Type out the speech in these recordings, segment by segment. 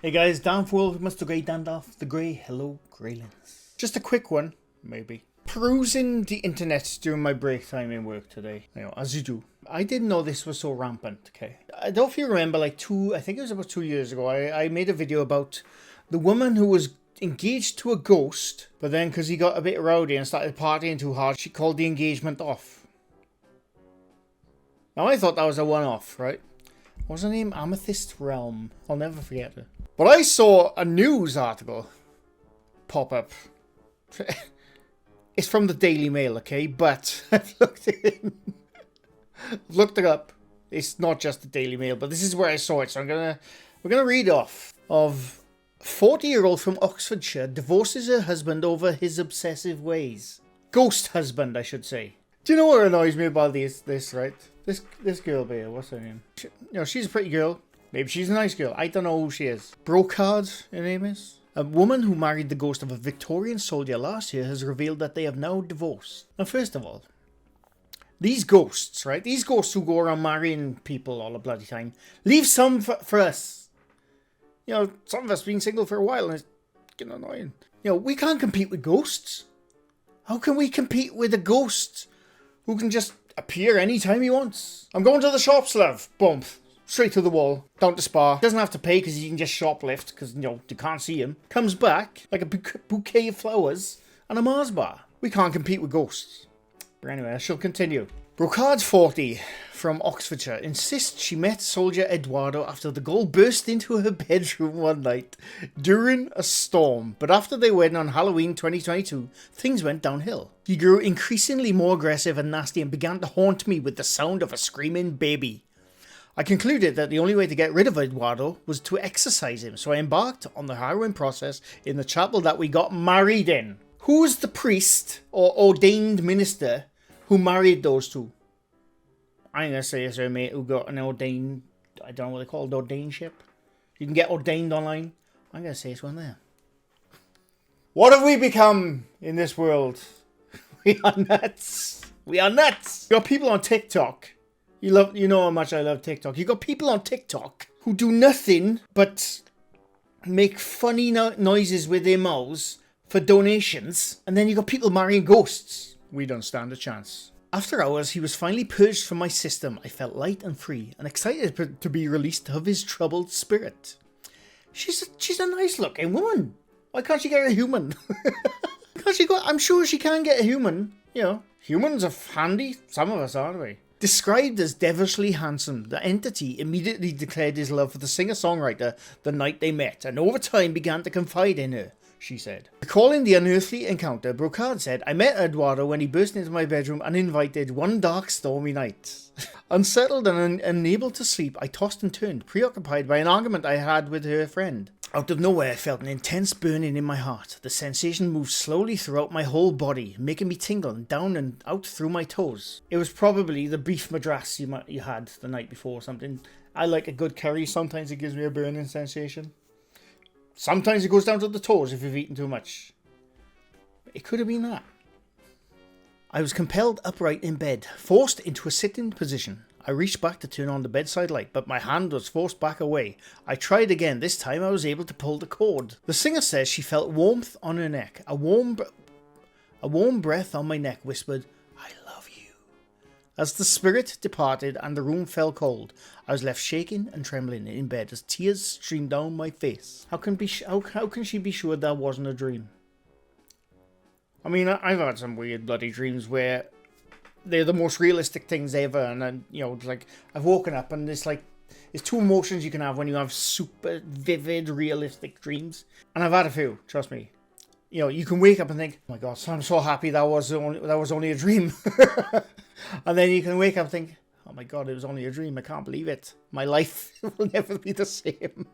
Hey guys, Dan Full, Mr. Grey Dandalf, the Grey. Hello, Greylins. Just a quick one, maybe. Perusing the internet during my break time in work today, as you do. I didn't know this was so rampant, okay? I don't know if you remember, I think it was about 2 years ago, I made a video about the woman who was engaged to a ghost, but then because he got a bit rowdy and started partying too hard, she called the engagement off. Now I thought that was a one-off, right? What was her name? Amethyst Realm. I'll never forget her. But I saw a news article pop up. It's from the Daily Mail, okay? But I've looked it up. It's not just the Daily Mail, but this is where I saw it. So we're gonna read off of 40-year-old from Oxfordshire divorces her husband over his obsessive ways. Ghost husband, I should say. Do you know what annoys me about this right? This girl here, what's her name? She's a pretty girl. Maybe she's a nice girl. I don't know who she is. Brocard, her name is. A woman who married the ghost of a Victorian soldier last year has revealed that they have now divorced. Now, first of all, these ghosts, right? These ghosts who go around marrying people all the bloody time, leave some for us. Some of us been single for a while and it's getting annoying. We can't compete with ghosts. How can we compete with a ghost who can just appear anytime he wants? I'm going to the shops, love. Bump. Straight to the wall. Down to Spa. Doesn't have to pay because he can just shoplift because, you can't see him. Comes back like a bouquet of flowers and a Mars bar. We can't compete with ghosts. But anyway, I shall continue. Brocard 40 from Oxfordshire insists she met soldier Eduardo after the girl burst into her bedroom one night during a storm. But after they went on Halloween 2022, things went downhill. He grew increasingly more aggressive and nasty and began to haunt me with the sound of a screaming baby. I concluded that the only way to get rid of Eduardo was to exorcise him, so I embarked on the harrowing process in the chapel that we got married in. Who was the priest or ordained minister who married those two? I'm going to say it's our mate who got an ordained, I don't know what they call it, ordainship. You can get ordained online. I'm going to say it's one there. What have we become in this world? We are nuts. We are nuts. You got people on TikTok. You know how much I love TikTok. You got people on TikTok who do nothing but make funny noises with their mouths for donations. And then you got people marrying ghosts. We don't stand a chance. After hours, he was finally purged from my system. I felt light and free and excited to be released of his troubled spirit. She's a nice looking woman. Why can't she get a human? I'm sure she can get a human. Humans are handy. Some of us, aren't we? Described as devilishly handsome, the entity immediately declared his love for the singer-songwriter the night they met, and over time began to confide in her, she said. Recalling the unearthly encounter, Brocard said, I met Eduardo when he burst into my bedroom uninvited one dark stormy night. Unsettled and unable to sleep, I tossed and turned, preoccupied by an argument I had with her friend. Out of nowhere, I felt an intense burning in my heart. The sensation moved slowly throughout my whole body, making me tingle down and out through my toes. It was probably the beef madras you had the night before or something. I like a good curry. Sometimes it gives me a burning sensation. Sometimes it goes down to the toes if you've eaten too much. It could have been that. I was compelled upright in bed, forced into a sitting position. I reached back to turn on the bedside light, but my hand was forced back away. I tried again. This time I was able to pull the cord. The singer says she felt warmth on her neck. A warm breath on my neck whispered, I love you. As the spirit departed and the room fell cold, I was left shaking and trembling in bed as tears streamed down my face. How can she be sure that wasn't a dream? I mean, I've had some weird bloody dreams where they're the most realistic things ever, and then, I've woken up and there's two emotions you can have when you have super vivid, realistic dreams. And I've had a few, trust me. You can wake up and think, oh my god, I'm so happy that was only a dream. And then you can wake up and think, oh my god, it was only a dream, I can't believe it. My life will never be the same.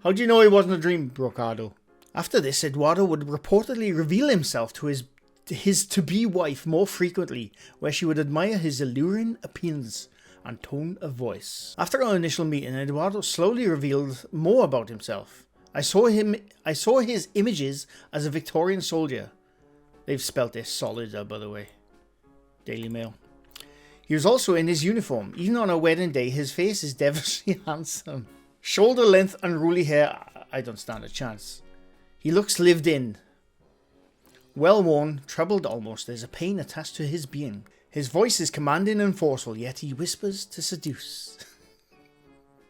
How do you know it wasn't a dream, Brocardo? After this, Eduardo would reportedly reveal himself to his to-be wife more frequently, where she would admire his alluring appearance and tone of voice. After our initial meeting, Eduardo slowly revealed more about himself. I saw his images as a Victorian soldier. They've spelt this solid, by the way. Daily Mail. He was also in his uniform. Even on our wedding day, his face is devilishly handsome. Shoulder length unruly hair I don't stand a chance. He looks lived in. Well-worn, troubled almost, there's a pain attached to his being. His voice is commanding and forceful, yet he whispers to seduce.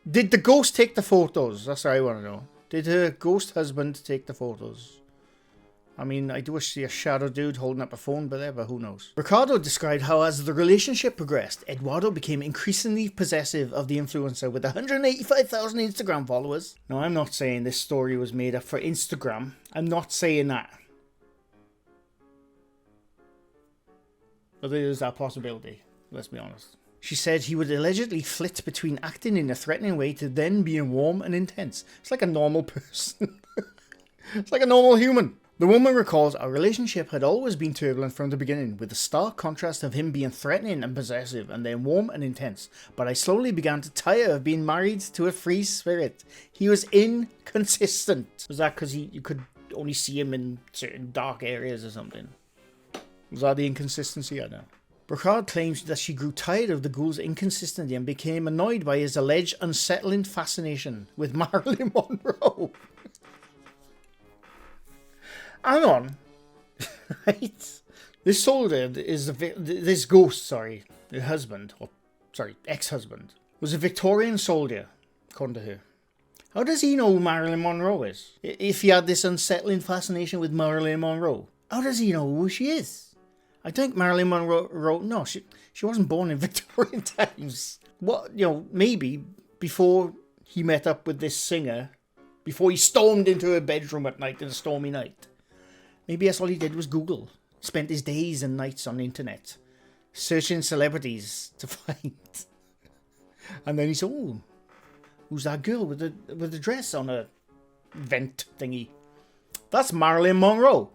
Did the ghost take the photos? That's what I want to know. Did her ghost husband take the photos? I mean, I do see a shadow dude holding up a phone, but who knows? Ricardo described how as the relationship progressed, Eduardo became increasingly possessive of the influencer with 185,000 Instagram followers. Now, I'm not saying this story was made up for Instagram. I'm not saying that. But there is that possibility, let's be honest. She said he would allegedly flit between acting in a threatening way to then being warm and intense. It's like a normal person. It's like a normal human. The woman recalls our relationship had always been turbulent from the beginning, with the stark contrast of him being threatening and possessive and then warm and intense. But I slowly began to tire of being married to a free spirit. He was inconsistent. Was that because you could only see him in certain dark areas or something? Was that the inconsistency? I don't know. Brocard claims that she grew tired of the ghoul's inconsistency and became annoyed by his alleged unsettling fascination with Marilyn Monroe. Hang on. Right? This soldier is this ghost, her husband, ex-husband, was a Victorian soldier, according to her. How does he know who Marilyn Monroe is? If he had this unsettling fascination with Marilyn Monroe, how does he know who she is? I think Marilyn Monroe, no, she wasn't born in Victorian times. What, maybe before he met up with this singer, before he stormed into her bedroom at night in a stormy night. Maybe that's all he did was Google. Spent his days and nights on the internet, searching celebrities to find. And then he said, oh, who's that girl with the dress on a vent thingy? That's Marilyn Monroe.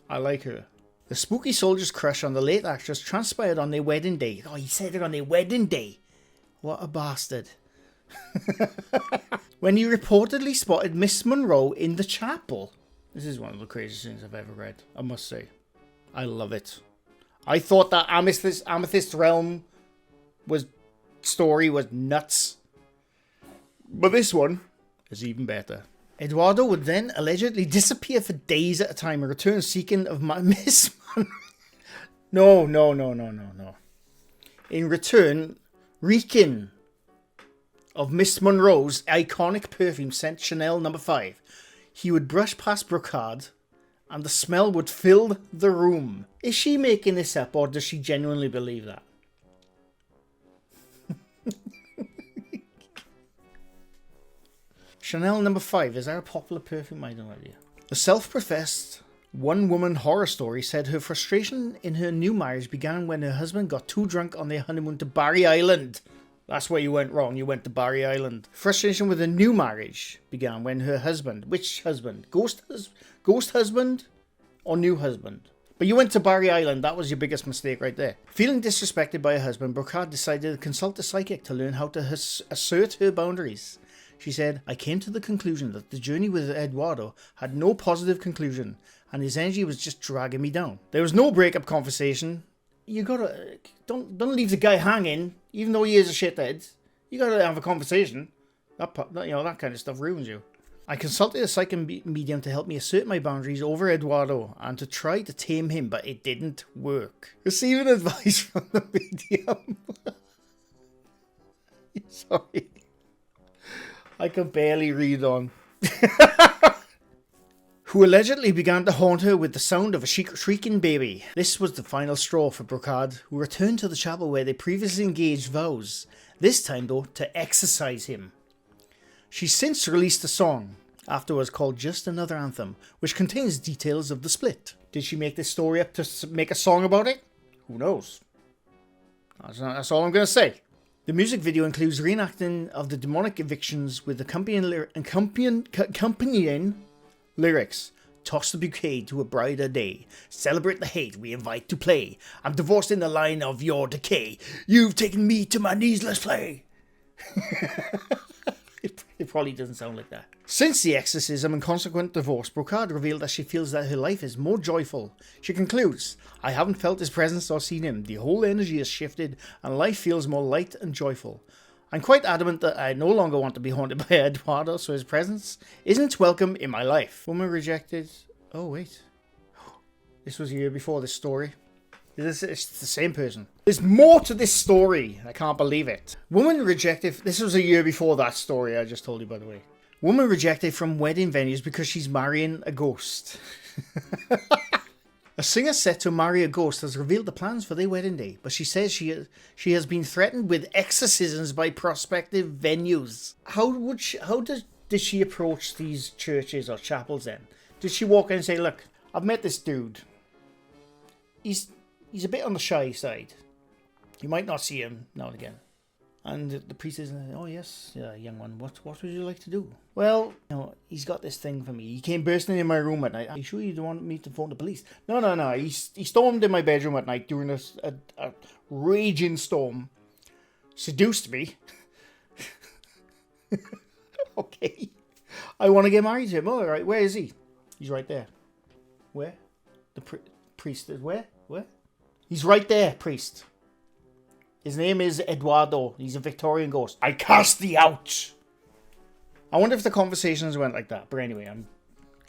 I like her. The spooky soldier's crush on the late actress transpired on their wedding day. Oh, he said it on their wedding day. What a bastard. When he reportedly spotted Miss Monroe in the chapel. This is one of the craziest things I've ever read, I must say. I love it. I thought that Amethyst Realm story was nuts. But this one is even better. Eduardo would then allegedly disappear for days at a time and return seeking of Miss Monroe. No. In return, reeking of Miss Monroe's iconic perfume scent Chanel No. 5. He would brush past Brocard and the smell would fill the room. Is she making this up or does she genuinely believe that? Chanel No. 5, is that a popular perfume? I have no idea. The self-professed one-woman horror story said her frustration in her new marriage began when her husband got too drunk on their honeymoon to Barry Island. That's where you went wrong, you went to Barry Island. Frustration with her new marriage began when her husband, which husband? Ghost husband or new husband? But you went to Barry Island, that was your biggest mistake right there. Feeling disrespected by her husband, Brocard decided to consult a psychic to learn how to assert her boundaries. She said, I came to the conclusion that the journey with Eduardo had no positive conclusion, and his energy was just dragging me down. There was no breakup conversation. You gotta, don't leave the guy hanging, even though he is a shithead. You gotta have a conversation. That kind of stuff ruins you. I consulted a psychic medium to help me assert my boundaries over Eduardo and to try to tame him, but it didn't work. Receiving advice from the medium. Sorry. I can barely read on. Who allegedly began to haunt her with the sound of a shrieking baby. This was the final straw for Brocard, who returned to the chapel where they previously engaged vows, this time though to exorcise him. She's since released a song, afterwards called Just Another Anthem, which contains details of the split. Did she make this story up to make a song about it? Who knows? That's all I'm going to say. The music video includes reenacting of the demonic evictions with accompanying lyrics. Toss the bouquet to a brighter day. Celebrate the hate we invite to play. I'm divorced in the line of your decay. You've taken me to my knees, let's play. It probably doesn't sound like that. Since the exorcism and consequent divorce, Brocard revealed that she feels that her life is more joyful. She concludes, I haven't felt his presence or seen him. The whole energy has shifted and life feels more light and joyful. I'm quite adamant that I no longer want to be haunted by Eduardo, so his presence isn't welcome in my life. Woman rejected... Oh, wait. This was a year before this story. It's the same person. There's more to this story. I can't believe it. Woman rejected... This was a year before that story I just told you, by the way. Woman rejected from wedding venues because she's marrying a ghost. A singer set to marry a ghost has revealed the plans for their wedding day, but she says she has been threatened with exorcisms by prospective venues. Did she approach these churches or chapels then? Did she walk in and say, look, I've met this dude. He's a bit on the shy side. You might not see him now and again. And the priest is, oh yes, young one, what would you like to do? Well, he's got this thing for me. He came bursting in my room at night. Are you sure you don't want me to phone the police? No. He stormed in my bedroom at night during a raging storm. Seduced me. Okay. I want to get married to him. All right, where is he? He's right there. Where? The priest is where? Where? He's right there, priest. His name is Eduardo. He's a Victorian ghost. I cast thee out. I wonder if the conversations went like that. But anyway, I'm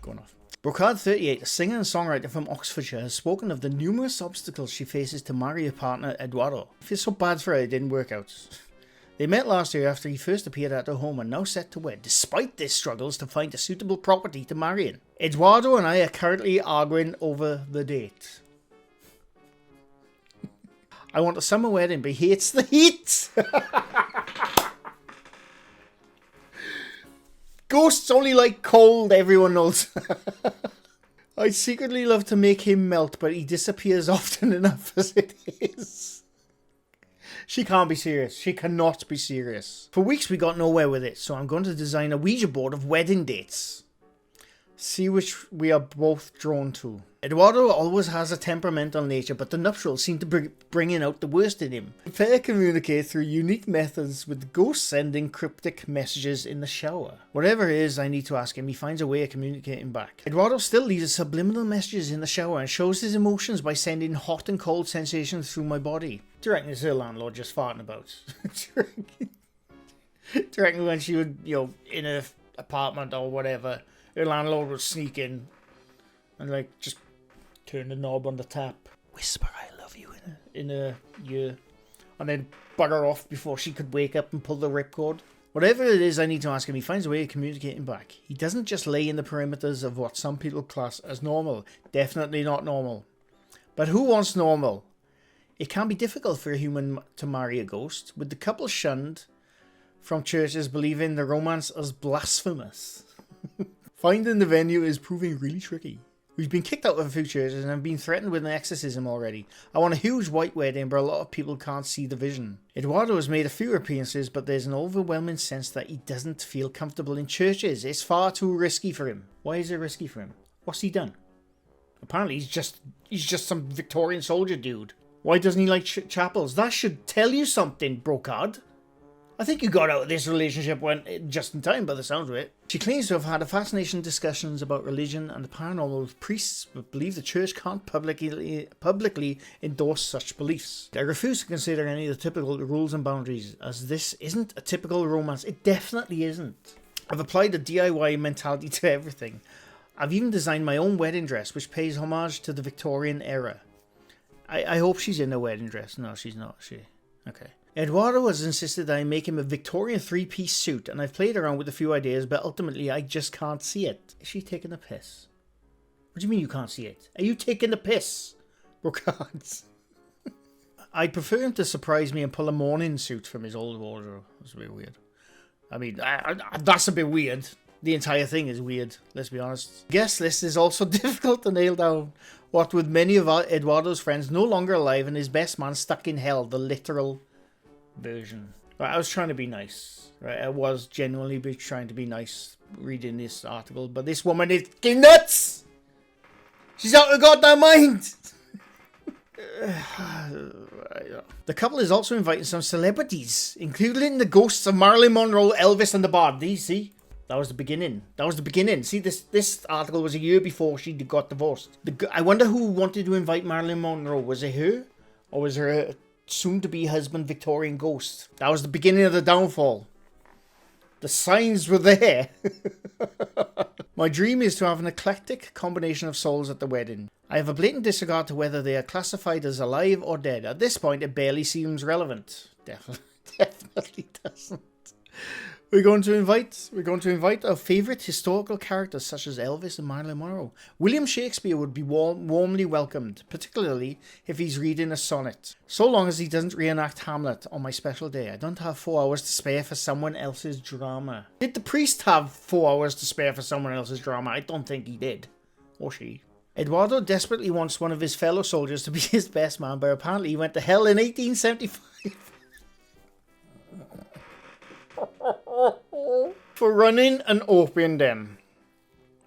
going off. Brocard 38, a singer and songwriter from Oxfordshire, has spoken of the numerous obstacles she faces to marry her partner Eduardo. I feel so bad for her it didn't work out. They met last year after he first appeared at her home and now set to wed, despite their struggles to find a suitable property to marry in. Eduardo and I are currently arguing over the date. I want a summer wedding, but he hates the heat. Ghosts only like cold, everyone knows. I'd secretly love to make him melt, but he disappears often enough as it is. She can't be serious. She cannot be serious. For weeks we got nowhere with it, so I'm going to design a Ouija board of wedding dates. See which we are both drawn to. Eduardo always has a temperamental nature, but the nuptials seem to be bringing out the worst in him. The pair communicate through unique methods, with the ghost sending cryptic messages in the shower. Whatever it is I need to ask him, he finds a way of communicating back. Eduardo still leaves subliminal messages in the shower and shows his emotions by sending hot and cold sensations through my body. Do you reckon it's her landlord just farting about? Do you reckon when she would, in her apartment or whatever, her landlord would sneak in and just turn the knob on the tap, whisper I love you in her ear, and then bugger off before she could wake up and pull the ripcord? Whatever it is I need to ask him, he finds a way of communicating back. He doesn't just lay in the perimeters of what some people class as normal. Definitely not normal. But who wants normal? It can be difficult for a human to marry a ghost, with the couple shunned from churches believing the romance as blasphemous. Finding the venue is proving really tricky. We've been kicked out of a few churches and have been threatened with an exorcism already. I want a huge white wedding, but a lot of people can't see the vision. Eduardo has made a few appearances, but there's an overwhelming sense that he doesn't feel comfortable in churches. It's far too risky for him. Why is it risky for him? What's he done? Apparently he's just some Victorian soldier dude. Why doesn't he like chapels? That should tell you something, Brocard. I think you got out of this relationship just in time by the sounds of it. She claims to have had a fascination discussions about religion and the paranormal with priests, but believe the church can't publicly endorse such beliefs. I refuse to consider any of the typical rules and boundaries, as this isn't a typical romance. It definitely isn't. I've applied a DIY mentality to everything. I've even designed my own wedding dress, which pays homage to the Victorian era. I hope she's in a wedding dress. No, she's not, is she? Okay. Eduardo has insisted that I make him a Victorian three-piece suit, and I've played around with a few ideas, but ultimately I just can't see it. Is she taking the piss? What do you mean you can't see it? Are you taking the piss? Brocards. I'd prefer him to surprise me and pull a morning suit from his old wardrobe. That's a bit weird. I mean, that's a bit weird. The entire thing is weird, let's be honest. Guest list is also difficult to nail down. What with many of Eduardo's friends no longer alive and his best man stuck in hell, the literal version. Right, I was trying to be nice. Right, I was genuinely trying to be nice reading this article, but this woman is fucking nuts! She's out of her goddamn mind! The couple is also inviting some celebrities, including the ghosts of Marilyn Monroe, Elvis and the Bard. Do you see? That was the beginning. That was the beginning. See, this article was a year before she got divorced. I wonder who wanted to invite Marilyn Monroe. Was it her? Or was her soon-to-be husband Victorian ghost. That was the beginning of the downfall. The signs were there. My dream is to have an eclectic combination of souls at the wedding. I have a blatant disregard to whether they are classified as alive or dead. At this point, it barely seems relevant. Definitely doesn't. We're going to invite our favourite historical characters such as Elvis and Marilyn Monroe. William Shakespeare would be warmly welcomed, particularly if he's reading a sonnet. So long as he doesn't reenact Hamlet on my special day. I don't have 4 hours to spare for someone else's drama. Did the priest have 4 hours to spare for someone else's drama? I don't think he did. Or she. Eduardo desperately wants one of his fellow soldiers to be his best man, but apparently he went to hell in 1875. For running an opium den.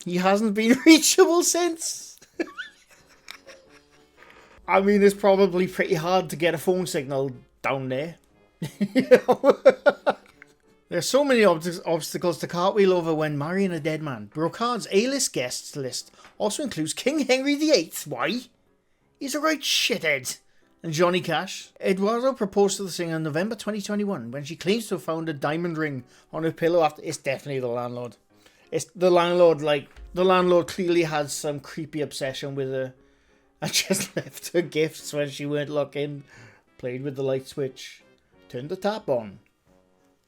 He hasn't been reachable since. I mean, it's probably pretty hard to get a phone signal down there. There's so many obstacles to cartwheel over when marrying a dead man. Brocard's A-list guests list also includes King Henry VIII. Why? He's a right shithead. And Johnny Cash. Eduardo proposed to the singer in November 2021 when she claims to have found a diamond ring on her pillow after... It's definitely the landlord. It's the landlord, like... The landlord clearly had some creepy obsession with her and just left her gifts when she weren't looking. Played with the light switch. Turned the tap on.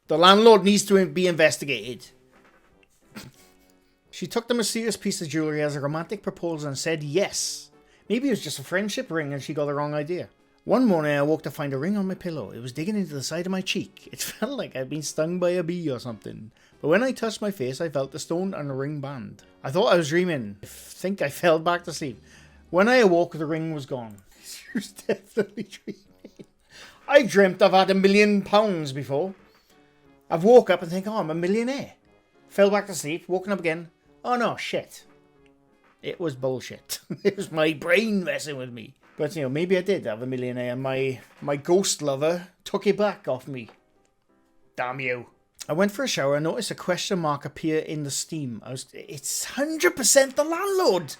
The landlord needs to be investigated. She took the mysterious piece of jewellery as a romantic proposal and said yes. Maybe it was just a friendship ring and she got the wrong idea. One morning I woke to find a ring on my pillow. It was digging into the side of my cheek. It felt like I'd been stung by a bee or something. But when I touched my face, I felt the stone and the ring band. I thought I was dreaming. I think I fell back to sleep. When I awoke, the ring was gone. She was definitely dreaming. I dreamt I've had £1 million before. I've woke up and think, oh, I'm a millionaire. Fell back to sleep, woken up again. Oh no, shit. It was bullshit. It was my brain messing with me. But, you know, maybe I did have £1 million and my ghost lover took it back off me. Damn you. I went for a shower and noticed a question mark appear in the steam. It's 100% the landlord.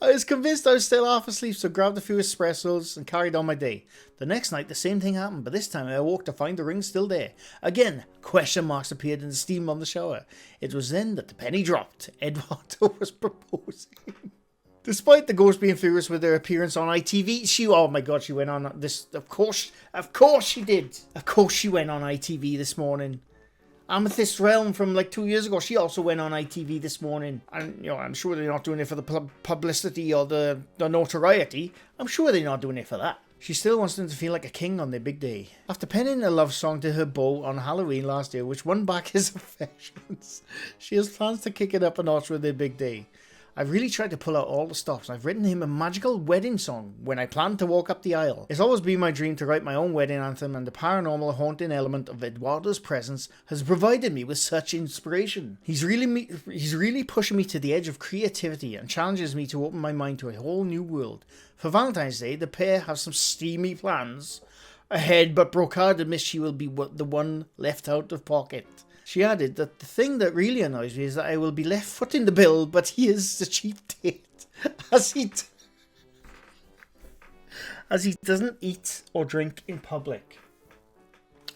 I was convinced I was still half asleep, so grabbed a few espressos and carried on my day. The next night, the same thing happened, but this time I awoke to find the ring still there. Again, question marks appeared in the steam on the shower. It was then that the penny dropped. Eduardo was proposing. Despite the ghost being furious with her appearance on ITV, oh my god, she went on this, of course she did. Of course she went on ITV this morning. Amethyst Realm from like 2 years ago, she also went on ITV this morning. And, you know, I'm sure they're not doing it for the publicity or the notoriety. I'm sure they're not doing it for that. She still wants them to feel like a king on their big day. After penning a love song to her beau on Halloween last year, which won back his affections, she has plans to kick it up a notch with their big day. I've really tried to pull out all the stops. I've written him a magical wedding song when I planned to walk up the aisle. It's always been my dream to write my own wedding anthem, and the paranormal haunting element of Eduardo's presence has provided me with such inspiration. He's really pushing me to the edge of creativity and challenges me to open my mind to a whole new world. For Valentine's Day, the pair have some steamy plans ahead, but Brocard admits she will be the one left out of pocket. She added that the thing that really annoys me is that I will be left footing the bill, but he is the chief date, as he doesn't eat or drink in public.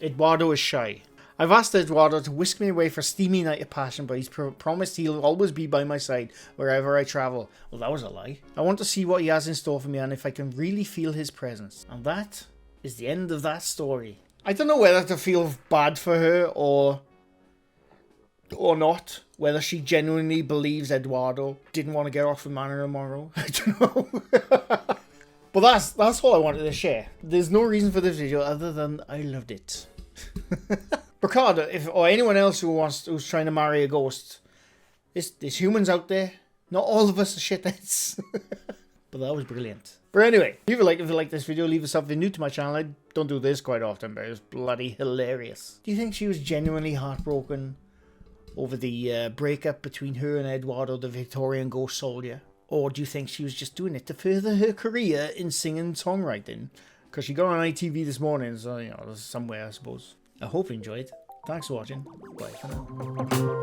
Eduardo is shy. I've asked Eduardo to whisk me away for a steamy night of passion, but he's promised he'll always be by my side wherever I travel. Well, that was a lie. I want to see what he has in store for me and if I can really feel his presence. And that is the end of that story. I don't know whether to feel bad for her or not, whether she genuinely believes Eduardo didn't want to get off with Marilyn Monroe. I don't know. But that's all I wanted to share. There's no reason for this video other than I loved it. Brocard, or anyone else who's trying to marry a ghost, there's humans out there. Not all of us are shitheads. But that was brilliant. But anyway, leave a like if you like this video. Leave us something new to my channel. I don't do this quite often, but it was bloody hilarious. Do you think she was genuinely heartbroken over the breakup between her and Eduardo, the Victorian ghost soldier? Or do you think she was just doing it to further her career in singing and songwriting? Because she got on ITV this morning, so, you know, somewhere, I suppose. I hope you enjoyed. Thanks for watching. Bye for now.